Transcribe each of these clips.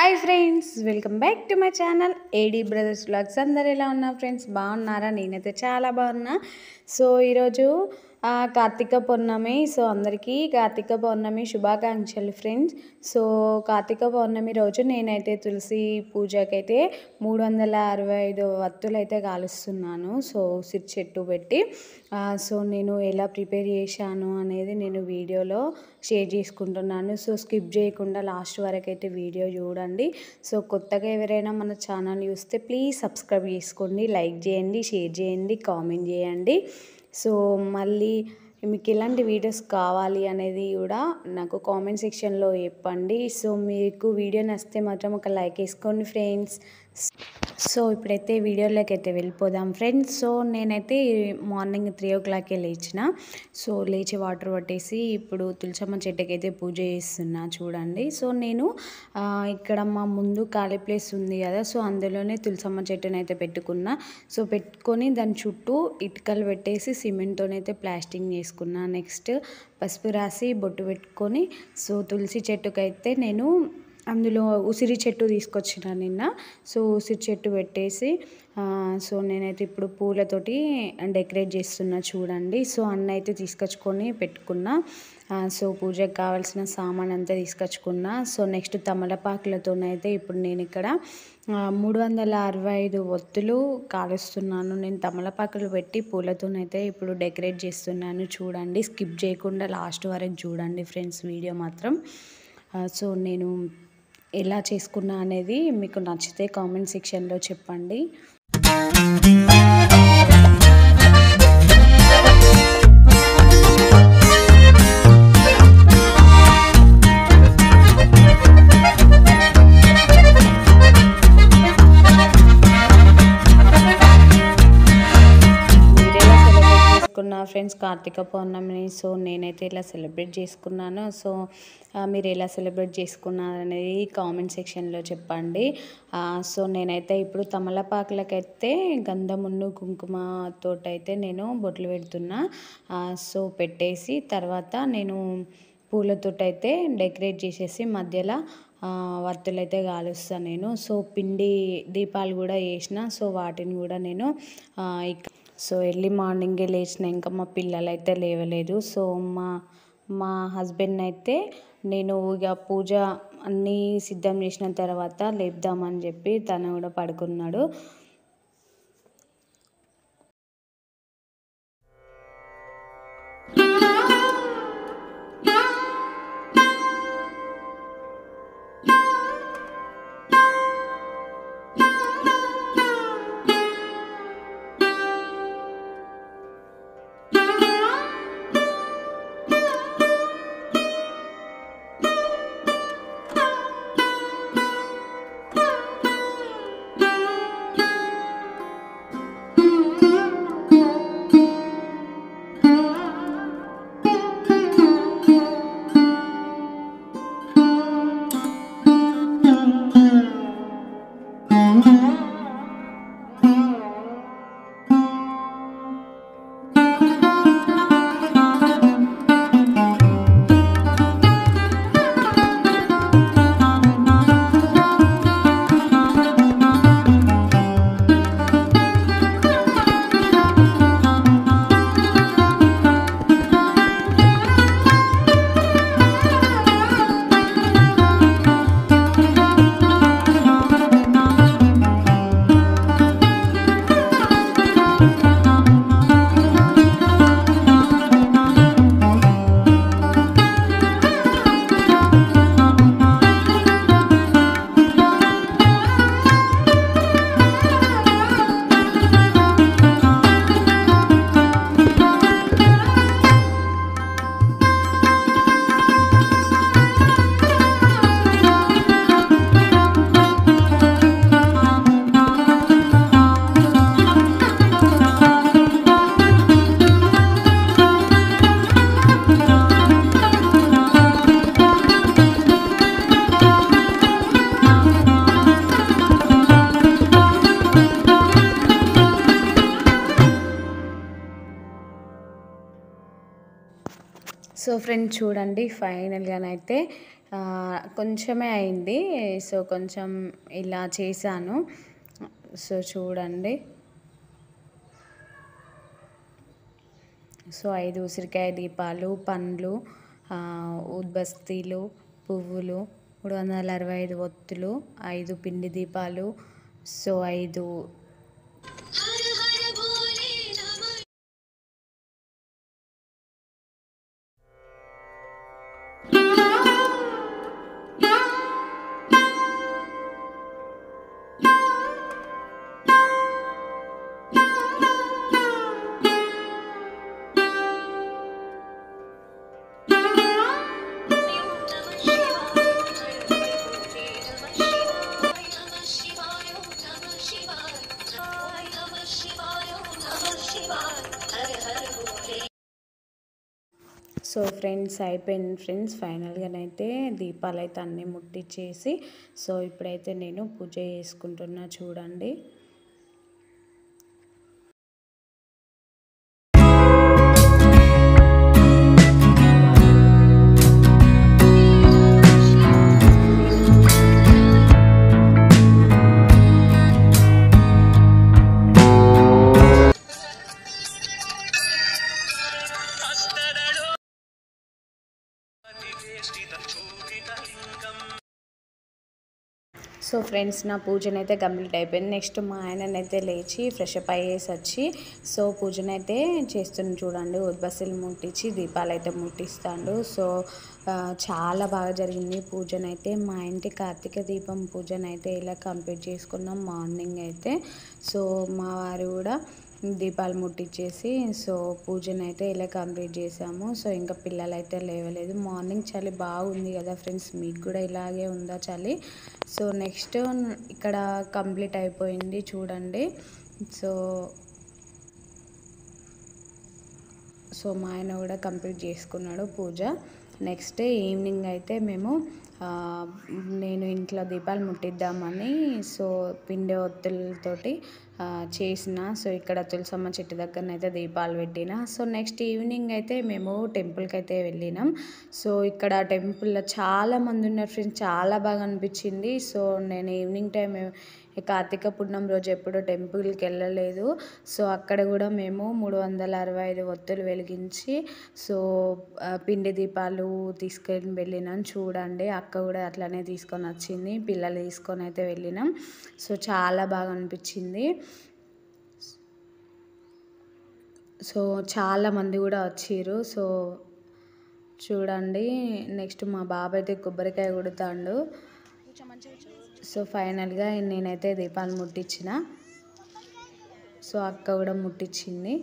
Hi friends, welcome back to my channel AD brothers vlogs. అందరు ఎలా ఉన్నారు friends? బాగున్నారా? నేనైతే చాలా బాగున్నా. సో ఈరోజు కార్తీక పౌర్ణమి. సో అందరికీ కార్తీక పౌర్ణమి శుభాకాంక్షలు ఫ్రెండ్స్. సో కార్తీక పౌర్ణమి రోజు నేనైతే తులసి పూజకైతే 365 వత్తులు అయితే కాలుస్తున్నాను. సో ఉసిరి చెట్టు పెట్టి సో నేను ఎలా ప్రిపేర్ చేశాను అనేది నేను వీడియోలో షేర్ చేసుకుంటున్నాను. సో స్కిప్ చేయకుండా లాస్ట్ వరకు అయితే వీడియో చూడండి. సో కొత్తగా ఎవరైనా మన ఛానల్ చూస్తే ప్లీజ్ సబ్స్క్రైబ్ చేసుకోండి, లైక్ చేయండి, షేర్ చేయండి, కామెంట్ చేయండి. సో మళ్ళీ మీకు ఎలాంటి వీడియోస్ కావాలి అనేది కూడా నాకు కామెంట్ సెక్షన్లో చెప్పండి. సో మీకు వీడియో నచ్చితే మాత్రం ఒక లైక్ వేసుకోండి ఫ్రెండ్స్. సో ఇప్పుడైతే వీడియోలోకి అయితే వెళ్ళిపోదాం ఫ్రెండ్స్. సో నేనైతే మార్నింగ్ 3 o'clockకే లేచిన. సో లేచి వాటర్ పట్టేసి ఇప్పుడు తులసమ్మ చెట్టుకి అయితే పూజ చేస్తున్నా చూడండి. సో నేను ఇక్కడ మా ముందు ఖాళీ ప్లేస్ ఉంది కదా, సో అందులోనే తులసమ్మ చెట్టుని అయితే పెట్టుకున్నా. సో పెట్టుకొని దాని చుట్టూ ఇటుకలు పెట్టేసి సిమెంట్తోనైతే ప్లాస్టింగ్ చేసుకున్నా. నెక్స్ట్ పసుపు రాసి బొట్టు పెట్టుకొని సో తులసి చెట్టుకైతే నేను అందులో ఉసిరి చెట్టు తీసుకొచ్చిన నిన్న. సో ఉసిరి చెట్టు పెట్టేసి సో నేనైతే ఇప్పుడు పూలతోటి డెకరేట్ చేస్తున్నా చూడండి. సో అన్న అయితే తీసుకొచ్చుకొని పెట్టుకున్నా. సో పూజకు కావాల్సిన సామాన్ అంతా తీసుకొచ్చుకున్నా. సో నెక్స్ట్ తమలపాకులతోనైతే ఇప్పుడు నేను ఇక్కడ 365 ఒత్తులు కాలుస్తున్నాను. నేను తమలపాకులు పెట్టి పూలతోనైతే ఇప్పుడు డెకరేట్ చేస్తున్నాను చూడండి. స్కిప్ చేయకుండా లాస్ట్ వరకు చూడండి ఫ్రెండ్స్ వీడియో మాత్రం. సో నేను ఎలా చేసుకున్నా అనేది మీకు నచ్చితే కామెంట్ సెక్షన్లో చెప్పండి. ఫ్రెండ్స్ కార్తీక పౌర్ణమిని సో నేనైతే ఇలా సెలబ్రేట్ చేసుకున్నాను. సో మీరు ఎలా సెలబ్రేట్ చేసుకున్నారు అనేది కామెంట్ సెక్షన్లో చెప్పండి. సో నేనైతే ఇప్పుడు తమలపాకులకైతే గంధమును కుంకుమతోటైతే నేను బొట్లు పెడుతున్నా. సో పెట్టేసి తర్వాత నేను పూలతోటైతే డెకరేట్ చేసేసి మధ్యలో వత్తులైతే కాలుస్తాను నేను. సో పిండి దీపాలు కూడా వేసిన. సో వాటిని కూడా నేను సో ఎర్లీ మార్నింగే లేచిన, ఇంకా మా పిల్లలు అయితే లేవలేదు. సో మా హస్బెండ్ అయితే నేను ఇక పూజ అన్నీ సిద్ధం చేసిన తర్వాత లేపుదామని చెప్పి తను కూడా పడుకున్నాడు. సో ఫ్రెండ్స్ చూడండి, ఫైనల్గానైతే కొంచెమే అయింది. సో కొంచెం ఇలా చేశాను. సో చూడండి. సో 5 ఉసిరికాయ దీపాలు, పండ్లు, ఊద్బస్తీలు, పువ్వులు, 365 ఒత్తులు, 5 పిండి దీపాలు, సో 5 సో ఫ్రెండ్స్ అయిపోయింది ఫ్రెండ్స్. ఫైనల్గానైతే దీపాలైతే అన్నీ ముట్టించేసి సో ఇప్పుడైతే నేను పూజ చేసుకుంటున్నా చూడండి. సో ఫ్రెండ్స్ నా పూజనైతే కంప్లీట్ అయిపోయింది. నెక్స్ట్ మా ఆయననైతే లేచి ఫ్రెష్ అప్ అయ్యేసి వచ్చి సో పూజనైతే చేస్తుంది చూడండి. ఉద్బస్సులు ముట్టించి దీపాలు అయితే ముట్టిస్తాడు. సో చాలా బాగా జరిగింది పూజనైతే. మా ఇంటి కార్తీక దీపం పూజనైతే ఇలా కంప్లీట్ చేసుకున్నాం మార్నింగ్ అయితే. సో మా వారు కూడా దీపాలు ముట్టించేసి సో పూజనైతే ఇలా కంప్లీట్ చేసాము. సో ఇంకా పిల్లలు అయితే లేవలేదు. మార్నింగ్ చలి బాగుంది కదా ఫ్రెండ్స్, మీకు కూడా ఇలాగే ఉందా చలి? సో నెక్స్ట్ ఇక్కడ కంప్లీట్ అయిపోయింది చూడండి. సో మా ఆయన కూడా కంప్లీట్ చేసుకున్నాడు పూజ. నెక్స్ట్ ఈవినింగ్ అయితే నేను ఇంట్లో దీపాలు ముట్టిద్దామని సో పిండి ఒత్తులతోటి చేసిన. సో ఇక్కడ తులసమ్మ చెట్టు దగ్గరనైతే దీపాలు పెట్టిన. సో నెక్స్ట్ ఈవినింగ్ అయితే మేము టెంపుల్కి అయితే వెళ్ళినాం. సో ఇక్కడ టెంపుల్లో చాలామంది ఉన్నారు ఫ్రెండ్స్, చాలా బాగా అనిపించింది. సో నేను ఈవినింగ్ టైం కార్తీక పూర్ణం రోజు ఎప్పుడు టెంపుల్కి వెళ్ళలేదు. సో అక్కడ కూడా మేము 365 ఒత్తులు వెలిగించి సో పిండి దీపాలు తీసుకొని వెళ్ళినాం చూడండి. అక్క కూడా అట్లనే తీసుకొని వచ్చింది, పిల్లలు తీసుకొని అయితే వెళ్ళినాం. సో చాలా బాగా అనిపించింది. సో చాలామంది కూడా వచ్చిర్రు. సో చూడండి. నెక్స్ట్ మా బాబు అయితే కొబ్బరికాయ కొడతాడు. సో ఫైనల్గా నేనైతే దీపాలు ముట్టించిన. సో అక్క కూడా ముట్టించింది.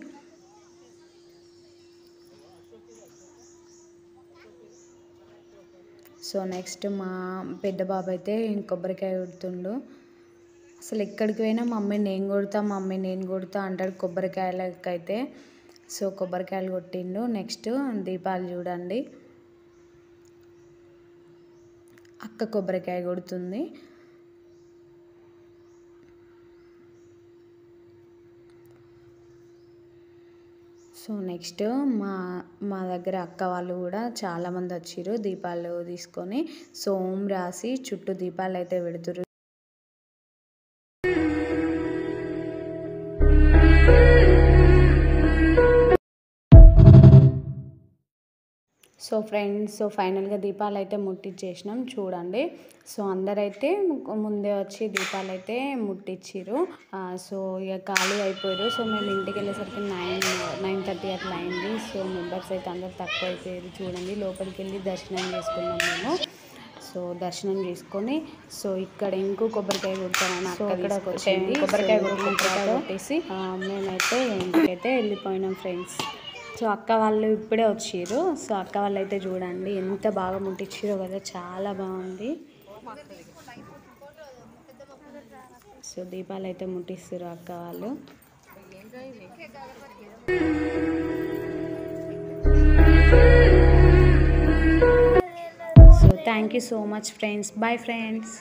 సో నెక్స్ట్ మా పెద్ద బాబు అయితే కొబ్బరికాయ కొడుతుండు. అసలు ఎక్కడికి పోయినా మమ్మీ నేను కొడతా అంటాడు కొబ్బరికాయలకైతే. సో కొబ్బరికాయలు కొట్టిండు. నెక్స్ట్ దీపాలు చూడండి, అక్క కొబ్బరికాయ కొడుతుంది. సో నెక్స్ట్ మా దగ్గర అక్క వాళ్ళు కూడా చాలామంది వచ్చిర్రు దీపాలు తీసుకొని. సో ఓం రాసి చుట్టూ దీపాలు అయితే పెడుతుర్రు. సో ఫ్రెండ్స్ ఫైనల్గా దీపాలు అయితే ముట్టించేసినాం చూడండి. సో అందరైతే ముందే వచ్చి దీపాలు అయితే ముట్టించారు. సో ఇక ఖాళీ అయిపోయారు. సో మేము ఇంటికి వెళ్ళేసరికి 9:30 అట్లా అయింది. సో మెంబర్స్ అయితే అందరు తక్కువ అయిపోయారు చూడండి. లోపలికి వెళ్ళి దర్శనం చేసుకున్నాం మేము. సో దర్శనం చేసుకొని సో ఇక్కడ ఇంకో కొబ్బరికాయ కొడతానని అక్కడ కొబ్బరికాయ కొట్టేసి మేమైతే ఇంటికైతే వెళ్ళిపోయినాం ఫ్రెండ్స్. సో అక్క వాళ్ళు ఇప్పుడే వచ్చిర్రు. సో అక్క వాళ్ళు అయితే చూడండి ఎంత బాగా ముట్టించారో కదా, చాలా బాగుంది. సో దీపాలు అయితే ముట్టిస్తారు అక్క వాళ్ళు. So thank you so much friends. Bye friends.